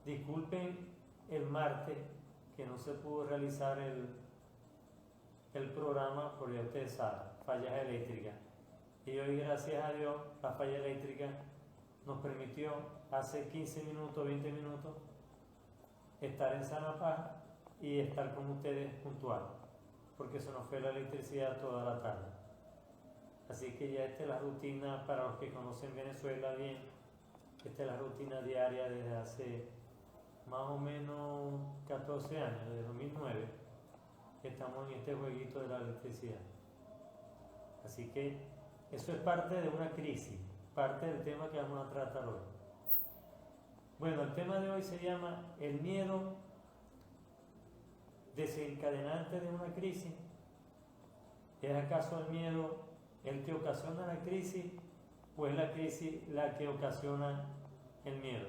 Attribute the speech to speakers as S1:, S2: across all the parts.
S1: Disculpen el martes que no se pudo realizar el programa, porque ya ustedes saben, fallas eléctricas. Y hoy, gracias a Dios, la falla eléctrica nos permitió hace 15 minutos, 20 minutos, estar en sana paz y estar con ustedes puntual, porque se nos fue la electricidad toda la tarde. Así que ya esta es la rutina para los que conocen Venezuela bien. Esta es la rutina diaria desde hace más o menos 14 años, desde 2009, estamos en este jueguito de la electricidad. Así que eso es parte de una crisis, parte del tema que vamos a tratar hoy. Bueno, el tema de hoy se llama el miedo desencadenante de una crisis. ¿Es acaso el miedo el que ocasiona la crisis o es la crisis la que ocasiona el miedo?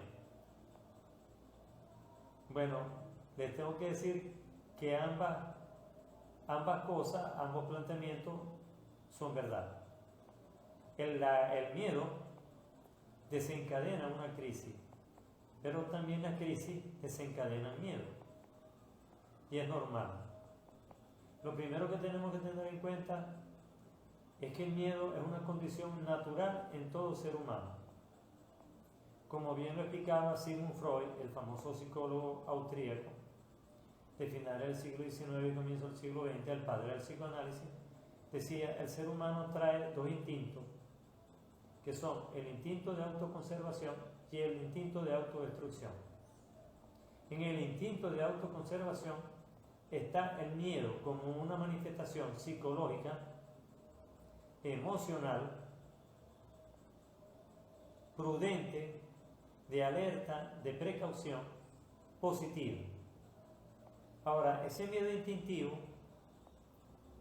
S1: Bueno, les tengo que decir que ambas cosas, ambos planteamientos son verdad. El miedo desencadena una crisis, pero también la crisis desencadena el miedo. Y es normal. Lo primero que tenemos que tener en cuenta es que el miedo es una condición natural en todo ser humano. Como bien lo explicaba Sigmund Freud, el famoso psicólogo austríaco, de finales del siglo XIX y comienzo del siglo XX, el padre del psicoanálisis, decía: el ser humano trae dos instintos, que son el instinto de autoconservación y el instinto de autodestrucción. En el instinto de autoconservación está el miedo como una manifestación psicológica, emocional, prudente, de alerta, de precaución, positiva. Ahora, ese miedo instintivo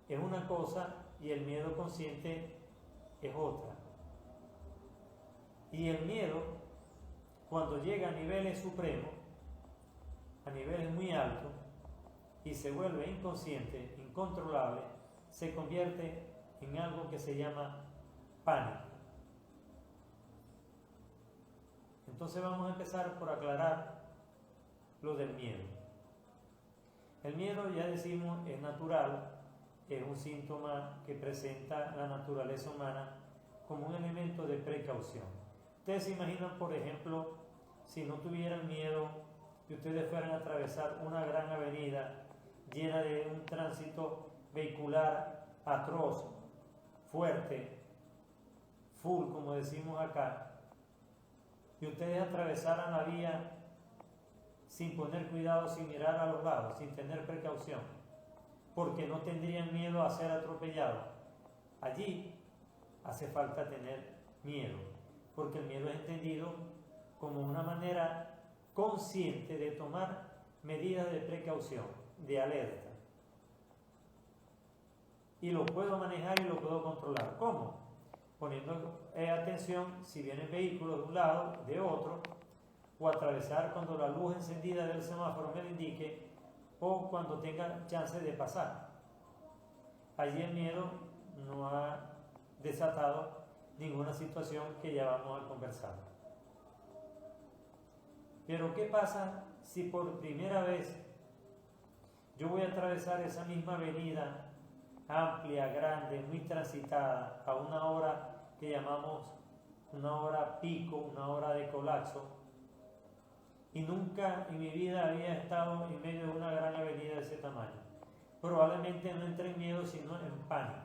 S1: es una cosa y el miedo consciente es otra. Y el miedo, cuando llega a niveles supremos, a niveles muy altos, y se vuelve inconsciente, incontrolable, se convierte en algo que se llama pánico. Entonces vamos a empezar por aclarar lo del miedo. El miedo, ya decimos, es natural, es un síntoma que presenta la naturaleza humana como un elemento de precaución. Ustedes se imaginan, por ejemplo, si no tuvieran miedo y ustedes fueran a atravesar una gran avenida llena de un tránsito vehicular atroz, fuerte, full, como decimos acá, y ustedes atravesaran la vía sin poner cuidado, sin mirar a los lados, sin tener precaución, porque no tendrían miedo a ser atropellados. Allí hace falta tener miedo, porque el miedo es entendido como una manera consciente de tomar medidas de precaución, de alerta. Y lo puedo manejar y lo puedo controlar. ¿Cómo? Poniendo atención si vienen vehículos de un lado, de otro, o atravesar cuando la luz encendida del semáforo me lo indique, o cuando tenga chance de pasar. Allí el miedo no ha desatado ninguna situación que ya vamos a conversar. Pero ¿qué pasa si por primera vez yo voy a atravesar esa misma avenida amplia, grande, muy transitada, a una hora que llamamos una hora pico, una hora de colapso, y nunca en mi vida había estado en medio de una gran avenida de ese tamaño? Probablemente no entre en miedo, sino en pánico.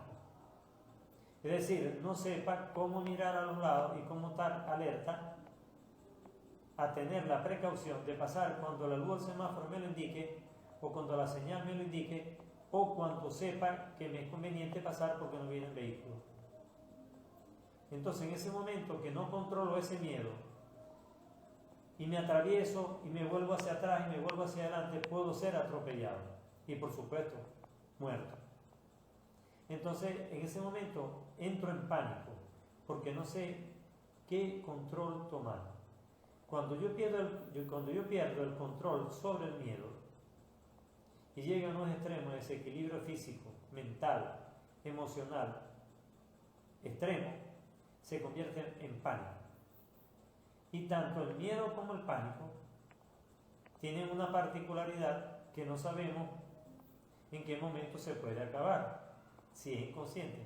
S1: Es decir, no sepa cómo mirar a los lados y cómo estar alerta a tener la precaución de pasar cuando la luz del semáforo me lo indique, o cuando la señal me lo indique, o cuando sepa que me es conveniente pasar porque no viene el vehículo. Entonces, en ese momento que no controlo ese miedo y me atravieso y me vuelvo hacia atrás y me vuelvo hacia adelante, puedo ser atropellado y, por supuesto, muerto. Entonces, en ese momento entro en pánico porque no sé qué control tomar. Cuando yo pierdo el control sobre el miedo y llega a unos extremos de desequilibrio físico, mental, emocional, extremo, se convierte en pánico. Y tanto el miedo como el pánico tienen una particularidad que no sabemos en qué momento se puede acabar, si es inconsciente,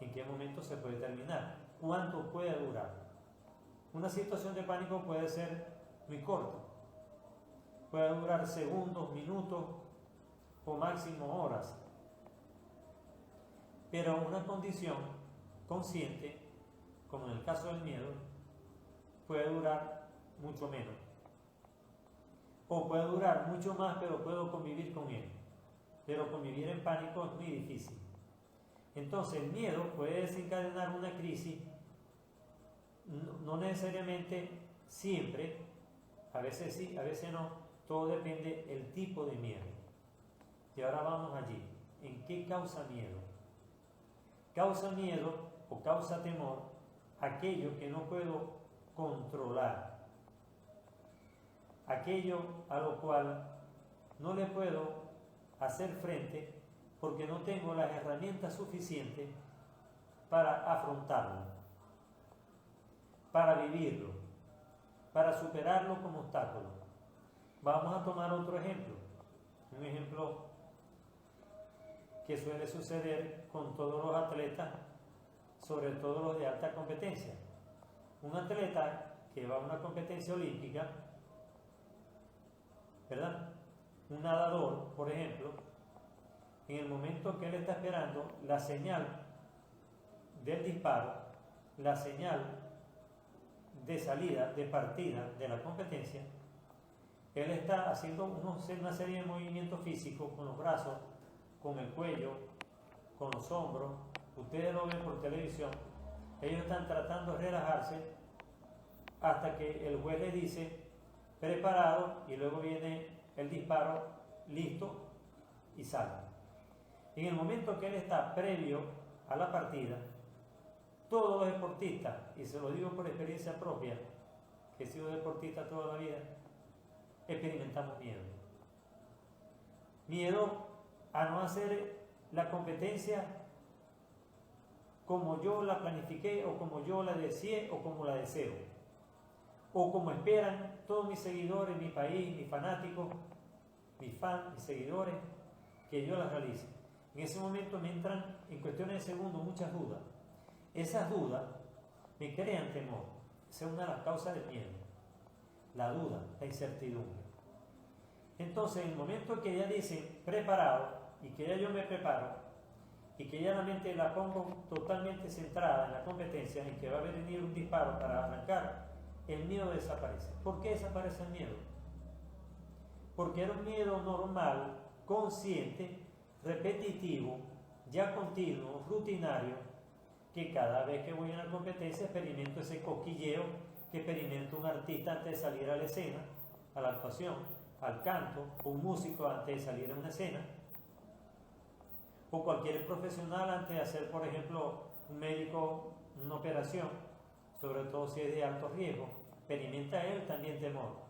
S1: en qué momento se puede terminar, cuánto puede durar. Una situación de pánico puede ser muy corta, puede durar segundos, minutos o máximo horas, pero una condición consciente, como en el caso del miedo, puede durar mucho menos, o puede durar mucho más, pero puedo convivir con él. Pero convivir en pánico es muy difícil. Entonces el miedo puede desencadenar una crisis, no necesariamente siempre, a veces sí, a veces no, todo depende del tipo de miedo. Y ahora vamos allí. ¿En qué causa miedo? Causa miedo o causa temor aquello que no puedo controlar, aquello a lo cual no le puedo hacer frente porque no tengo las herramientas suficientes para afrontarlo, para vivirlo, para superarlo como obstáculo. Vamos a tomar otro ejemplo, un ejemplo que suele suceder con todos los atletas, sobre todo los de alta competencia. Un atleta que va a una competencia olímpica, ¿verdad? Un nadador, por ejemplo, en el momento que él está esperando la señal del disparo, la señal de salida, de partida de la competencia, él está haciendo una serie de movimientos físicos con los brazos, con el cuello, con los hombros. Ustedes lo ven por televisión. Ellos están tratando de relajarse hasta que el juez le dice preparado y luego viene el disparo, listo, y sale. En el momento que él está previo a la partida, todos los deportistas, y se lo digo por experiencia propia, que he sido deportista toda la vida, experimentamos miedo. Miedo a no hacer la competencia como yo la planifiqué, o como yo la deseé, o como la deseo, o como esperan todos mis seguidores, mi país, mis fanáticos, mis fans, mis seguidores, que yo las realice. En ese momento me entran en cuestiones de segundos muchas dudas. Esas dudas me crean temor. Esa es una de las causas del miedo. La duda, la incertidumbre. Entonces, en el momento que ya dicen preparado, y que ya yo me preparo, y que ya la mente la pongo totalmente centrada en la competencia, en que va a venir un disparo para arrancar, el miedo desaparece. ¿Por qué desaparece el miedo? Porque era un miedo normal, consciente, repetitivo, ya continuo, rutinario, que cada vez que voy a una competencia experimento ese cosquilleo que experimenta un artista antes de salir a la escena, a la actuación, al canto, o un músico antes de salir a una escena, o cualquier profesional antes de hacer, por ejemplo, un médico, una operación, sobre todo si es de alto riesgo, experimenta él también temor.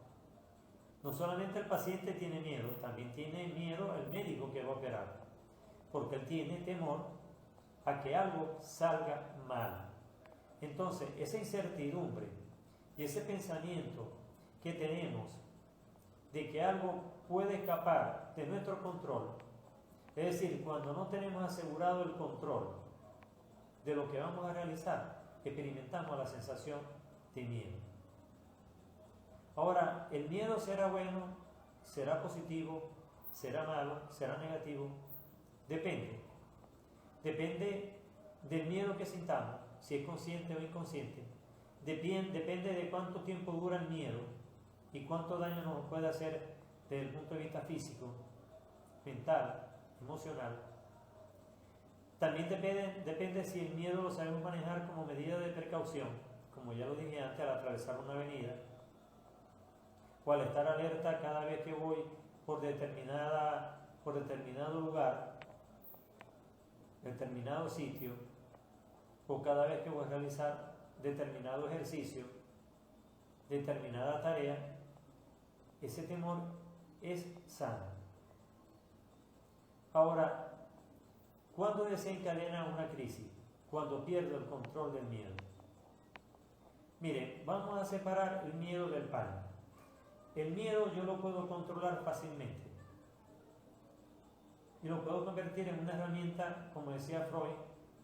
S1: No solamente el paciente tiene miedo, también tiene miedo el médico que va a operar, porque él tiene temor a que algo salga mal. Entonces, esa incertidumbre y ese pensamiento que tenemos de que algo puede escapar de nuestro control, es decir, cuando no tenemos asegurado el control de lo que vamos a realizar, experimentamos la sensación de miedo. Ahora, ¿el miedo será bueno? ¿Será positivo? ¿Será malo? ¿Será negativo? Depende. Depende del miedo que sintamos, si es consciente o inconsciente. Depende de cuánto tiempo dura el miedo y cuánto daño nos puede hacer desde el punto de vista físico, mental, emocional. También depende si el miedo lo sabemos manejar como medida de precaución, como ya lo dije antes, al atravesar una avenida, o al estar alerta cada vez que voy por determinado lugar, determinado sitio, o cada vez que voy a realizar determinado ejercicio, determinada tarea. Ese temor es sano. Ahora, ¿cuándo desencadena una crisis? Cuando pierdo el control del miedo. Miren, vamos a separar el miedo del pánico. el miedo yo lo puedo controlar fácilmente. Y lo puedo convertir en una herramienta, como decía Freud,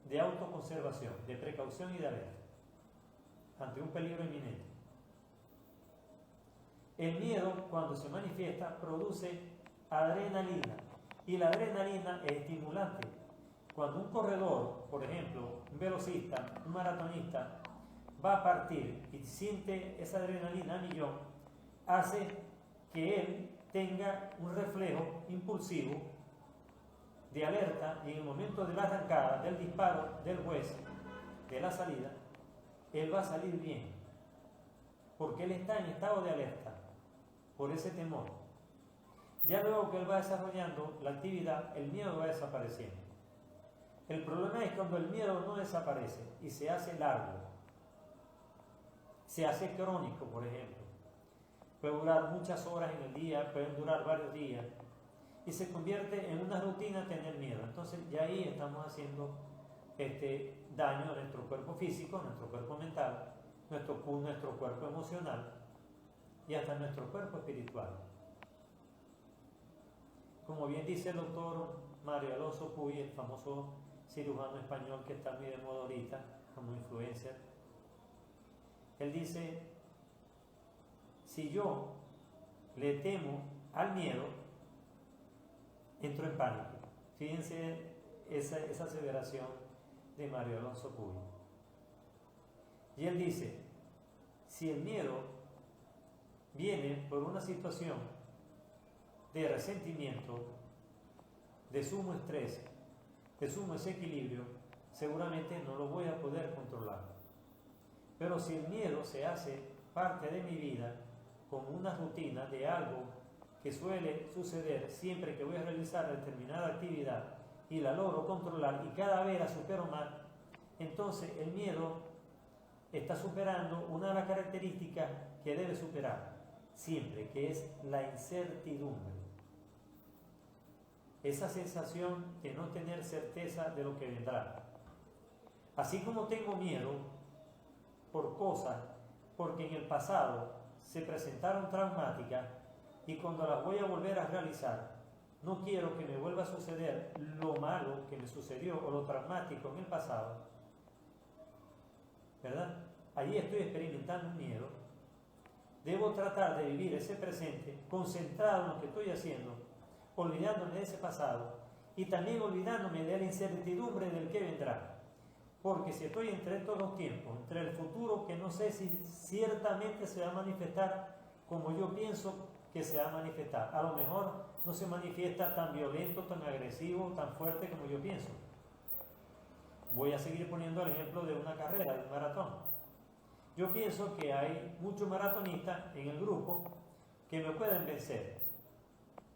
S1: de autoconservación, de precaución y de alerta ante un peligro inminente. El miedo, cuando se manifiesta, produce adrenalina, y la adrenalina es estimulante. Cuando un corredor, por ejemplo, un velocista, un maratonista, va a partir y siente esa adrenalina a millón, hace que él tenga un reflejo impulsivo de alerta, y en el momento de la arrancada, del disparo del juez, de la salida, él va a salir bien, porque él está en estado de alerta por ese temor. Ya luego que él va desarrollando la actividad, el miedo va desapareciendo. El problema es cuando el miedo no desaparece y se hace largo, se hace crónico, por ejemplo. Puede durar muchas horas en el día, pueden durar varios días, y se convierte en una rutina tener miedo. Entonces ya ahí estamos haciendo daño a nuestro cuerpo físico, a nuestro cuerpo mental, nuestro cuerpo emocional y hasta nuestro cuerpo espiritual. Como bien dice el doctor Mario Alonso Puy, el famoso cirujano español que está muy de moda ahorita como influencer, él dice: si yo le temo al miedo, entro en pánico. Fíjense esa aseveración de Mario Alonso Puy. Y él dice: si el miedo viene por una situación de resentimiento, de sumo estrés, de sumo desequilibrio, seguramente no lo voy a poder controlar. Pero si el miedo se hace parte de mi vida como una rutina de algo que suele suceder siempre que voy a realizar determinada actividad y la logro controlar y cada vez la supero más, entonces el miedo está superando una de las características que debe superar siempre, que es la incertidumbre. Esa sensación de no tener certeza de lo que vendrá. Así como tengo miedo por cosas porque en el pasado se presentaron traumáticas y cuando las voy a volver a realizar, no quiero que me vuelva a suceder lo malo que me sucedió o lo traumático en el pasado, ¿verdad? Allí estoy experimentando un miedo. Debo tratar de vivir ese presente concentrado en lo que estoy haciendo, olvidándome de ese pasado y también olvidándome de la incertidumbre del que vendrá. Porque si estoy entre estos dos tiempos, entre el futuro que no sé si ciertamente se va a manifestar como yo pienso que se va a manifestar, a lo mejor no se manifiesta tan violento, tan agresivo, tan fuerte como yo pienso. Voy a seguir poniendo el ejemplo de una carrera, de un maratón. Yo pienso que hay muchos maratonistas en el grupo que me pueden vencer,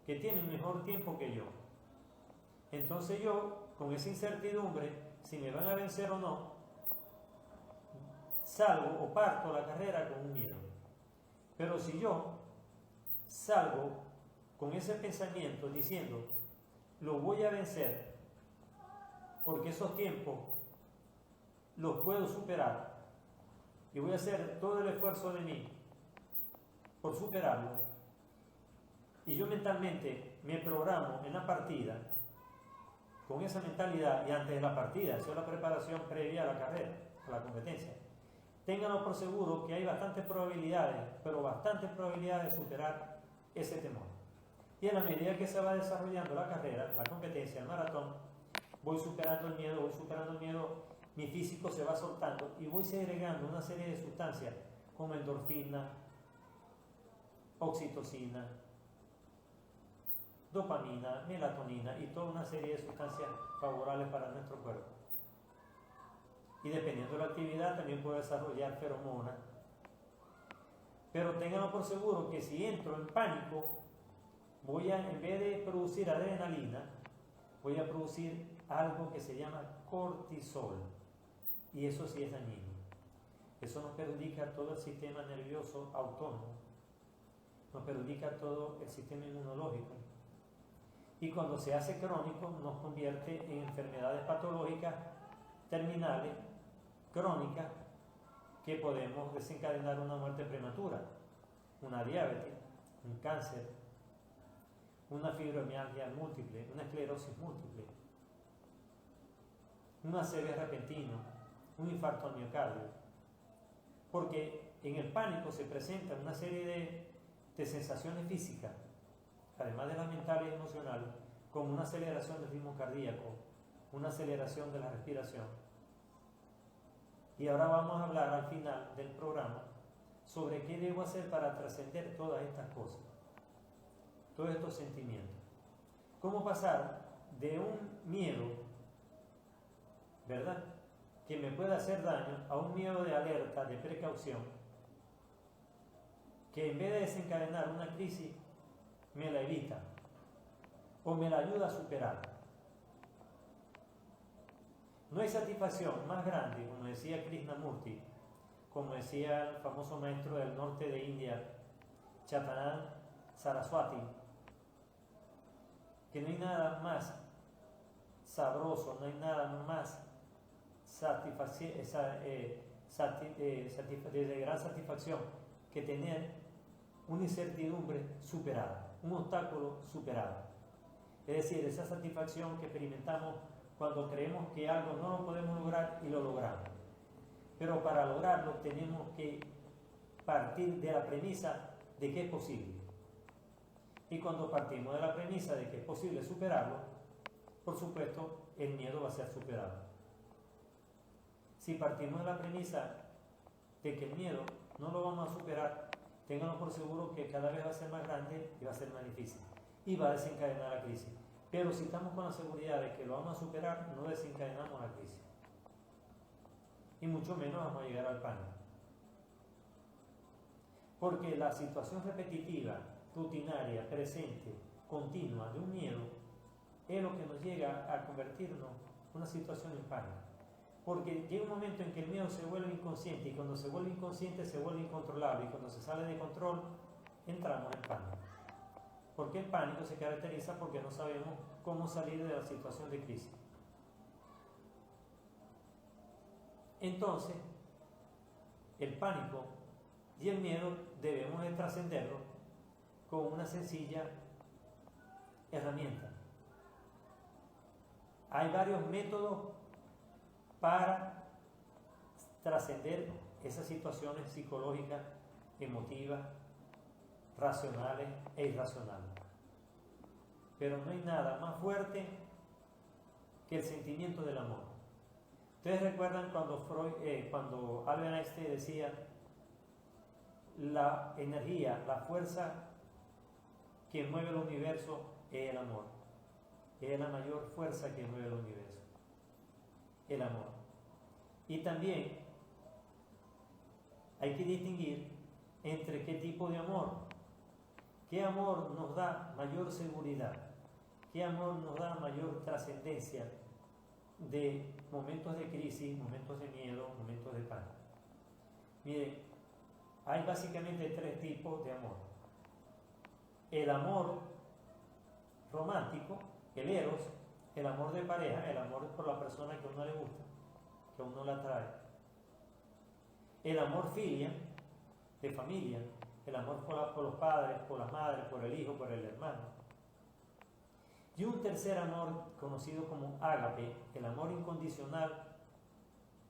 S1: que tienen mejor tiempo que yo. Entonces yo, con esa incertidumbre, si me van a vencer o no, salgo o parto la carrera con un miedo. Pero si yo salgo con ese pensamiento diciendo, lo voy a vencer, porque esos tiempos los puedo superar, y voy a hacer todo el esfuerzo de mí por superarlo, y yo mentalmente me programo en la partida con esa mentalidad, y antes de la partida, eso es la preparación previa a la carrera, a la competencia, ténganlo por seguro que hay bastantes probabilidades, pero bastantes probabilidades de superar ese temor. Y en la medida que se va desarrollando la carrera, la competencia, el maratón, voy superando el miedo, mi físico se va soltando y voy segregando una serie de sustancias como endorfina, oxitocina, dopamina, melatonina y toda una serie de sustancias favorables para nuestro cuerpo. Y dependiendo de la actividad también puedo desarrollar feromonas. Pero ténganlo por seguro que si entro en pánico, voy a, en vez de producir adrenalina, voy a producir algo que se llama cortisol. Y eso sí es dañino. Eso nos perjudica todo el sistema nervioso autónomo, nos perjudica todo el sistema inmunológico. Y cuando se hace crónico, nos convierte en enfermedades patológicas terminales, crónicas, que podemos desencadenar una muerte prematura, una diabetes, un cáncer, una fibromialgia múltiple, una esclerosis múltiple, un ACV repentino, un infarto al miocardio. Porque en el pánico se presenta una serie de sensaciones físicas, además de las mentales y emocionales, como una aceleración del ritmo cardíaco, una aceleración de la respiración. Y ahora vamos a hablar al final del programa sobre qué debo hacer para trascender todas estas cosas, todos estos sentimientos. Cómo pasar de un miedo, ¿verdad?, que me puede hacer daño, a un miedo de alerta, de precaución, que en vez de desencadenar una crisis, me la evita o me la ayuda a superar. No hay satisfacción más grande, como decía Krishnamurti, como decía el famoso maestro del norte de India, Chaitanya Saraswati, que no hay nada más sabroso, no hay nada más de gran satisfacción que tener una incertidumbre superada, un obstáculo superado. Es decir, esa satisfacción que experimentamos cuando creemos que algo no lo podemos lograr y lo logramos. Pero para lograrlo tenemos que partir de la premisa de que es posible. Y cuando partimos de la premisa de que es posible superarlo, por supuesto, el miedo va a ser superado. Si partimos de la premisa de que el miedo no lo vamos a superar, ténganlo por seguro que cada vez va a ser más grande y va a ser más difícil y va a desencadenar la crisis. Pero si estamos con la seguridad de que lo vamos a superar, no desencadenamos la crisis y mucho menos vamos a llegar al pánico, porque la situación repetitiva, rutinaria, presente, continua de un miedo es lo que nos llega a convertirnos en una situación en pánico. Porque llega un momento en que el miedo se vuelve inconsciente, y cuando se vuelve inconsciente se vuelve incontrolable, y cuando se sale de control entramos en pánico. Porque el pánico se caracteriza porque no sabemos cómo salir de la situación de crisis. Entonces, el pánico y el miedo debemos de trascenderlo con una sencilla herramienta. Hay varios métodos para trascender esas situaciones psicológicas, emotivas, racionales e irracionales. Pero no hay nada más fuerte que el sentimiento del amor. Ustedes recuerdan cuando Albert Einstein decía: la energía, la fuerza que mueve el universo es el amor. Es la mayor fuerza que mueve el universo, el amor. Y también hay que distinguir entre qué tipo de amor. ¿Qué amor nos da mayor seguridad? ¿Qué amor nos da mayor trascendencia de momentos de crisis, momentos de miedo, momentos de pánico? Miren, hay básicamente tres tipos de amor. El amor romántico, el eros, el amor de pareja, el amor por la persona que a uno le gusta, que a uno la atrae. El amor filia, de familia, el amor por los padres, por las madres, por el hijo, por el hermano. Y un tercer amor conocido como ágape, el amor incondicional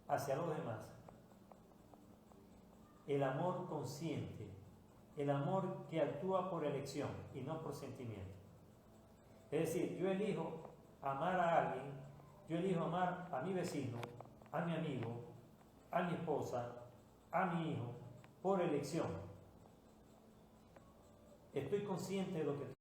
S1: hacia los demás. El amor consciente, el amor que actúa por elección y no por sentimiento. Es decir, yo elijo amar a alguien, yo elijo amar a mi vecino, a mi amigo, a mi esposa, a mi hijo, por elección. Estoy consciente de lo que